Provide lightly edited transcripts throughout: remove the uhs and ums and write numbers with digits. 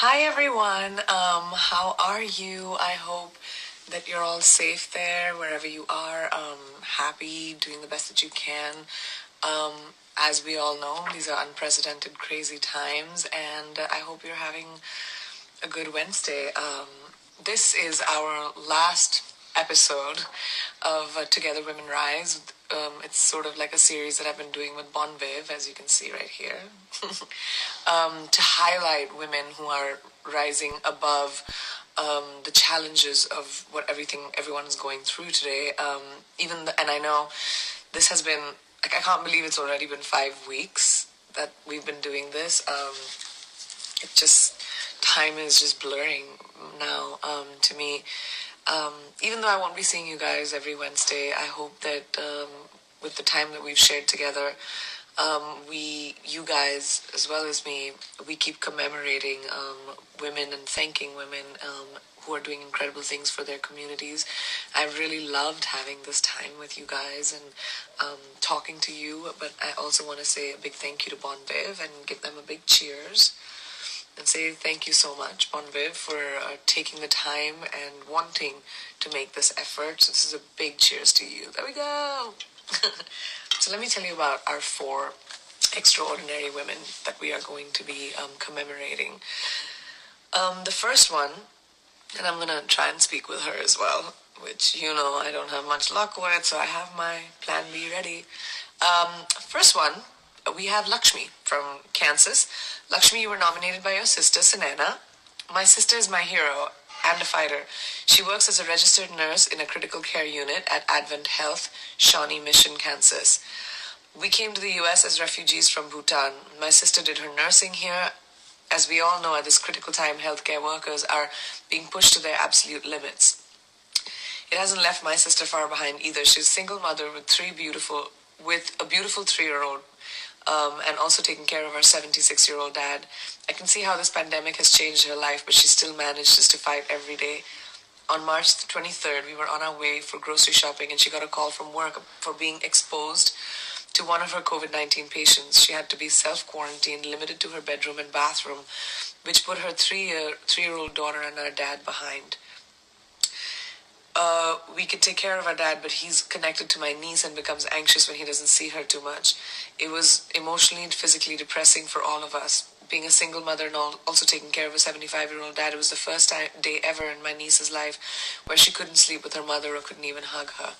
Hi everyone. How are you? I hope that you're all safe there wherever you are. Happy, doing the best that you can. As we all know, these are unprecedented, crazy times, and I hope you're having a good Wednesday. This is our last episode of Together Women Rise. It's sort of like a series that I've been doing with Bon Viv, as you can see right here, to highlight women who are rising above the challenges of what everyone is going through today. And I know this has been like I can't believe it's already been 5 weeks that we've been doing this. It just time is just blurring now to me. Even though I won't be seeing you guys every Wednesday, I hope that with the time that we've shared together, you guys, as well as me, we keep commemorating women and thanking women who are doing incredible things for their communities. I really loved having this time with you guys and talking to you, but I also want to say a big thank you to Bon Viv and give them a big cheers and say thank you so much, Bon Viv, for taking the time and wanting to make this effort. So this is a big cheers to you. There we go. So let me tell you about our 4 extraordinary women that we are going to be commemorating. The first one, and I'm going to try and speak with her as well, which I don't have much luck with, so I have my plan B ready. First one, we have Laxmi from Kansas. Laxmi, you were nominated by your sister, Sanana. My sister is my hero and a fighter. She works as a registered nurse in a critical care unit at Advent Health, Shawnee Mission, Kansas. We came to the U.S. as refugees from Bhutan. My sister did her nursing here. As we all know, at this critical time, healthcare workers are being pushed to their absolute limits. It hasn't left my sister far behind either. She's a single mother with a beautiful 3-year-old, and also taking care of our 76-year-old dad. I can see how this pandemic has changed her life, but she still manages to fight every day. On March the 23rd, we were on our way for grocery shopping, and she got a call from work for being exposed to one of her COVID-19 patients. She had to be self-quarantined, limited to her bedroom and bathroom, which put her 3-year-old daughter and our dad behind. We could take care of our dad, but he's connected to my niece and becomes anxious when he doesn't see her too much. It was emotionally and physically depressing for all of us. Being a single mother and also taking care of a 75-year-old dad, it was the first day ever in my niece's life where she couldn't sleep with her mother or couldn't even hug her.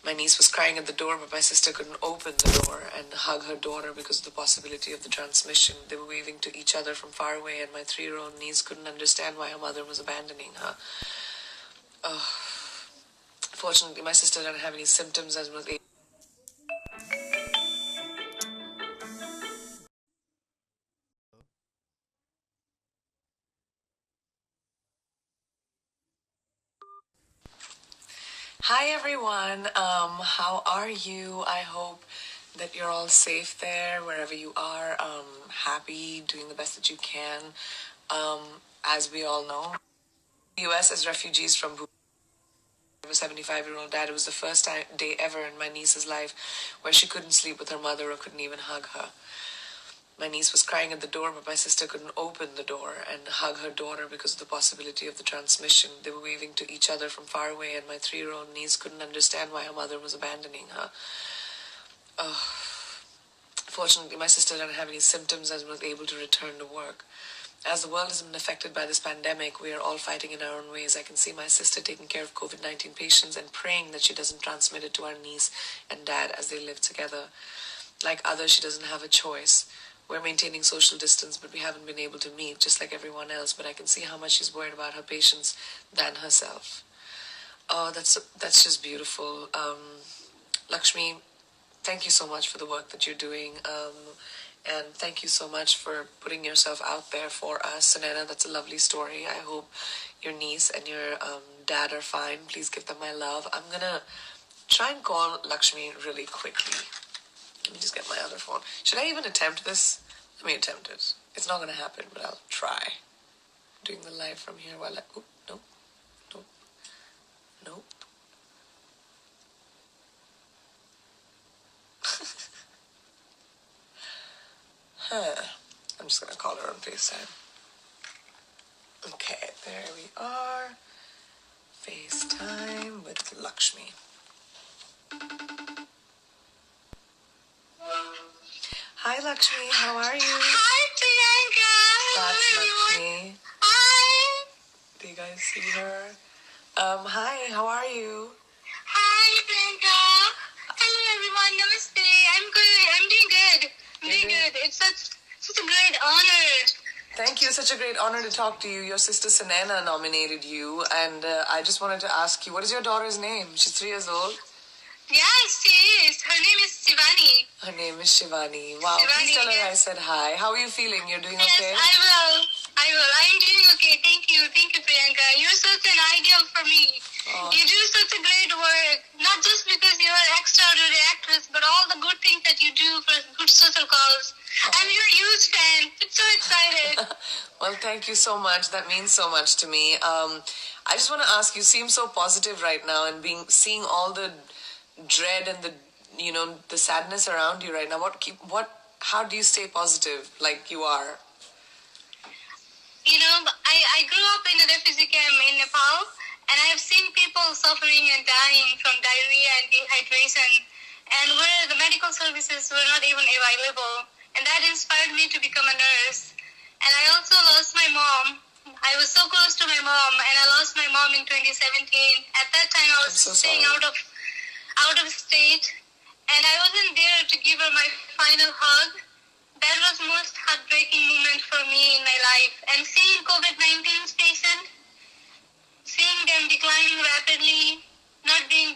My niece was crying at the door, but my sister couldn't open the door and hug her daughter because of the possibility of the transmission. They were waving to each other from far away, and my 3-year-old niece couldn't understand why her mother was abandoning her. Fortunately, my sister didn't have any symptoms and was able. Hi everyone. How are you? I hope that you're all safe there wherever you are. Happy, doing the best that you can. As we all know, U.S. as refugees from a 75-year-old dad. It was the first day ever in my niece's life where she couldn't sleep with her mother or couldn't even hug her. My niece was crying at the door, but my sister couldn't open the door and hug her daughter because of the possibility of the transmission. They were waving to each other from far away, and my 3-year-old niece couldn't understand why her mother was abandoning her. Fortunately, my sister didn't have any symptoms and was able to return to work. As the world has been affected by this pandemic, we are all fighting in our own ways. I can see my sister taking care of COVID-19 patients and praying that she doesn't transmit it to our niece and dad as they live together. Like others, she doesn't have a choice. We're maintaining social distance, but we haven't been able to meet, just like everyone else. But I can see how much she's worried about her patients than herself. Oh, that's just beautiful. Lakshmi, thank you so much for the work that you're doing. And thank you so much for putting yourself out there for us. Sanana, that's a lovely story. I hope your niece and your dad are fine. Please give them my love. I'm going to try and call Lakshmi really quickly. Let me just get my other phone. Should I even attempt this? Let me attempt it. It's not going to happen, but I'll try. Doing the live from here while I... Oop, nope. Nope. Nope. I'm just going to call her on FaceTime. Okay, there we are. FaceTime with Laxmi. Hi Laxmi, how are you? Hi Priyanka. That's Laxmi. Hi. Do you guys see her? Hi, how are you? Hi Priyanka. Hello everyone. Namaste. I'm good. I'm doing good. It's such a great honor. Thank you. Such a great honor to talk to you. Your sister Sanana nominated you, and I just wanted to ask you, what is your daughter's name? She's 3 years old. Yes, she is. Her name is Shivani. Her name is Shivani. Wow. Shivani, please tell her I said hi. How are you feeling? You're doing okay? Yes, I will. I'm doing okay. Thank you, Priyanka. You're such an ideal for me. Oh. You do such a great work. Not just because you're an extraordinary actress, but all the good things that you do for good social cause. Oh. I'm your huge fan. I'm so excited. Well, thank you so much. That means so much to me. I just want to ask, you seem so positive right now, and seeing all the dread and the sadness around you right now. How do you stay positive like you are? I grew up in a refugee camp in Nepal, and I have seen people suffering and dying from diarrhea and dehydration, and where the medical services were not even available. And that inspired me to become a nurse. And I also lost my mom. I was so close to my mom, and I lost my mom in 2017. At that time, I was staying out of state, and I wasn't there to give her my final hug. That was the most heartbreaking moment for me in my life. And seeing COVID-19 patients, seeing them declining rapidly, not being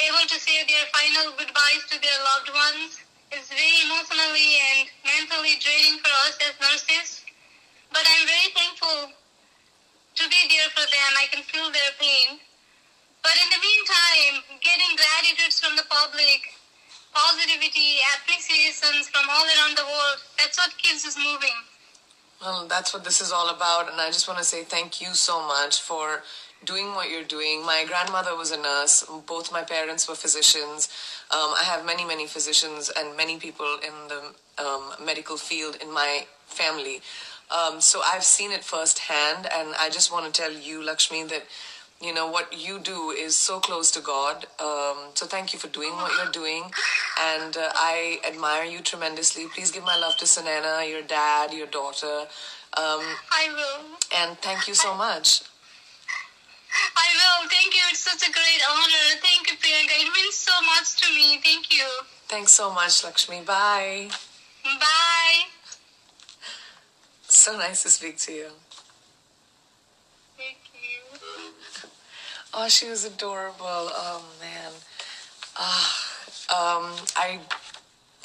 able to say their final goodbyes to their loved ones, is very emotionally and mentally draining for us as nurses. But I'm very thankful to be there for them. I can feel their pain. But in the meantime, getting gratitudes from the public, positivity, appreciations from all around the world, that's what keeps us moving. Well, that's what this is all about, and I just want to say thank you so much for doing what you're doing. My grandmother was a nurse. Both my parents were physicians. I have many, many physicians and many people in the medical field in my family. So I've seen it firsthand, and I just want to tell you, Laxmi, that what you do is so close to God. So thank you for doing what you're doing, and I admire you tremendously. Please give my love to Sanana, your dad, your daughter. I will. And thank you so much. I will. Thank you. It's such a great honor. Thank you, Priyanka. It means so much to me. Thank you. Thanks so much, Laxmi. Bye. Bye. So nice to speak to you. Thank you. Oh, she was adorable. Oh, man.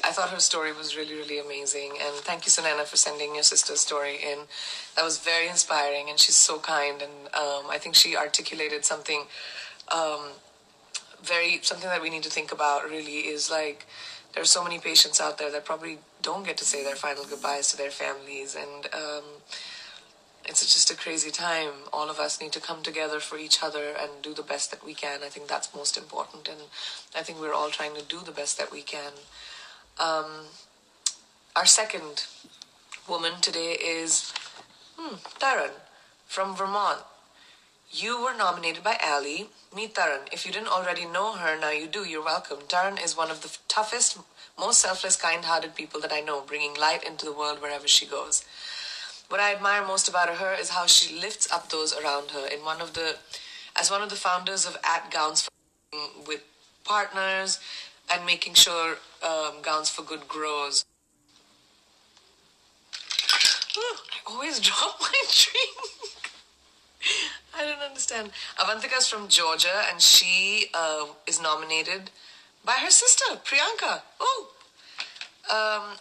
I thought her story was really, really amazing. And thank you, Sanana, for sending your sister's story in. That was very inspiring, and she's so kind. And I think she articulated something something that we need to think about, really, is like, there are so many patients out there that probably don't get to say their final goodbyes to their families. And it's just a crazy time. All of us need to come together for each other and do the best that we can. I think that's most important, and I think we're all trying to do the best that we can. Our second woman today is Taran from Vermont. You were nominated by Ali. Meet Taran. If you didn't already know her, now you do. You're welcome. Taran is one of the toughest, most selfless, kind-hearted people that I know, bringing light into the world wherever she goes. What I admire most about her is how she lifts up those around her. As one of the founders of At Gowns for with partners and making sure Gowns for Good grows. I always drop my drink. I don't understand. Avantika's from Georgia, and she is nominated by her sister, Priyanka. Oh,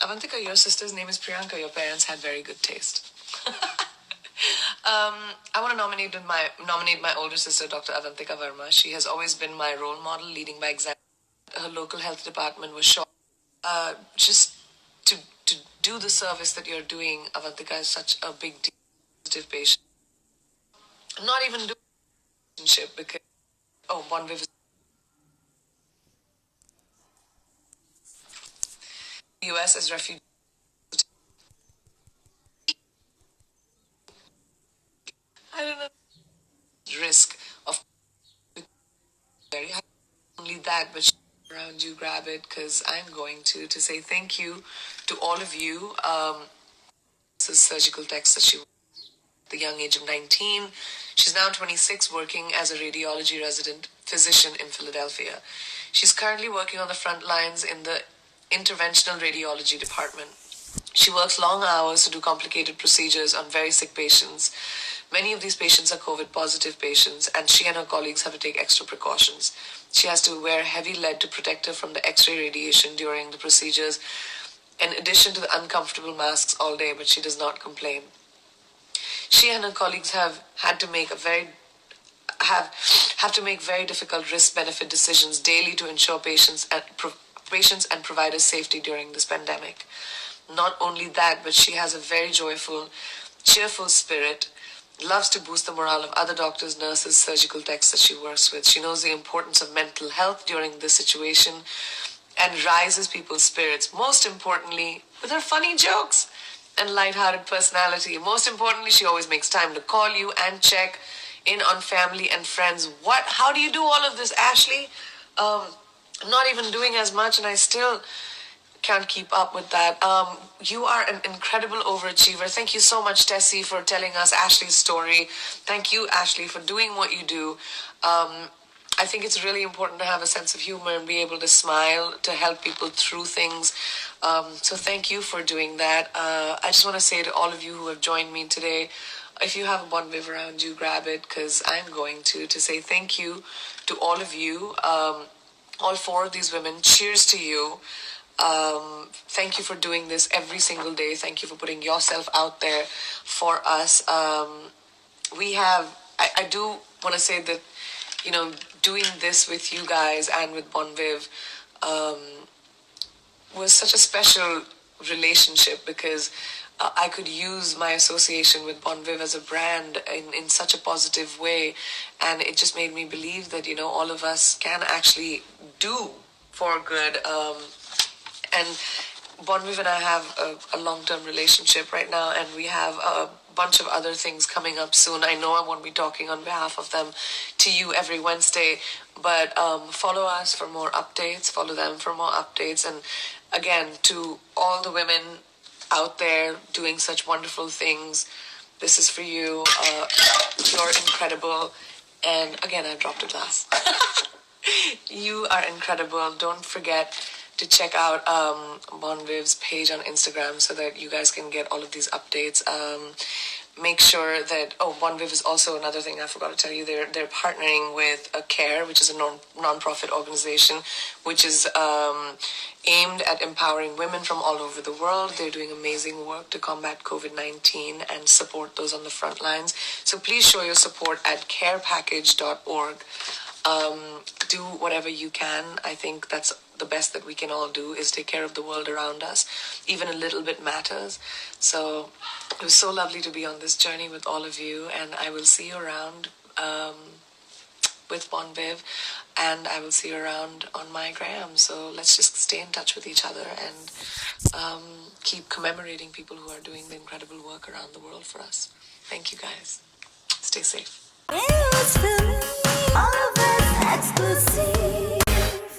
Avantika, your sister's name is Priyanka. Your parents had very good taste. I want to nominate my older sister, Dr. Avantika Verma. She has always been my role model, leading by example. Her local health department was short. Just to do the service that you're doing, Avantika is such a big deal. Positive patient. Not even do relationship because one visit. U.S. as refugees. that, but around you, grab it, because I'm going to say thank you to all of you. This is surgical text that she at the young age of 19. She's now 26, working as a radiology resident physician in Philadelphia. She's currently working on the front lines in the interventional radiology department. She works long hours to do complicated procedures on very sick patients. Many of these patients are COVID positive patients, and she and her colleagues have to take extra precautions. She has to wear heavy lead to protect her from the X-ray radiation during the procedures, in addition to the uncomfortable masks all day, but she does not complain. She and her colleagues have had to make have to make very difficult risk-benefit decisions daily to ensure patients and providers' safety during this pandemic. Not only that, but she has a very joyful, cheerful spirit, loves to boost the morale of other doctors, nurses, surgical techs that she works with. She knows the importance of mental health during this situation and rises people's spirits. Most importantly, with her funny jokes and lighthearted personality. Most importantly, she always makes time to call you and check in on family and friends. How do you do all of this, Ashley? I'm not even doing as much, and I still can't keep up with that. You are an incredible overachiever. Thank you so much, Tessie, for telling us Ashley's story. Thank you, Ashley, for doing what you do. I think it's really important to have a sense of humor and be able to smile to help people through things. So thank you for doing that. I just want to say to all of you who have joined me today, if you have a Bon Viv around you, grab it, because I'm going to say thank you to all of you, all four of these women. Cheers to you. Thank you for doing this every single day. Thank you for putting yourself out there for us. I do want to say that, doing this with you guys and with Bon Viv was such a special relationship, because I could use my association with Bon Viv as a brand in such a positive way, and it just made me believe that, all of us can actually do for good. And Bon Viv and I have a long-term relationship right now, and we have a bunch of other things coming up soon. I know I won't be talking on behalf of them to you every Wednesday, but follow us for more updates, follow them for more updates. And again, to all the women out there doing such wonderful things, this is for you. You're incredible. And again, I dropped a glass. You are incredible. Don't forget to check out Bon Viv's page on Instagram so that you guys can get all of these updates. Make sure that, Bon Viv is also another thing I forgot to tell you. They're partnering with CARE, which is a non-profit organization, which is aimed at empowering women from all over the world. They're doing amazing work to combat COVID-19 and support those on the front lines. So please show your support at carepackage.org. Do whatever you can. I think that's the best that we can all do, is take care of the world around us. Even a little bit matters. So it was so lovely to be on this journey with all of you, and I will see you around with Bon Viv, and I will see you around on my gram. So let's just stay in touch with each other and keep commemorating people who are doing the incredible work around the world for us. Thank you, guys. Stay safe. NewsFilmy, all of us exclusive.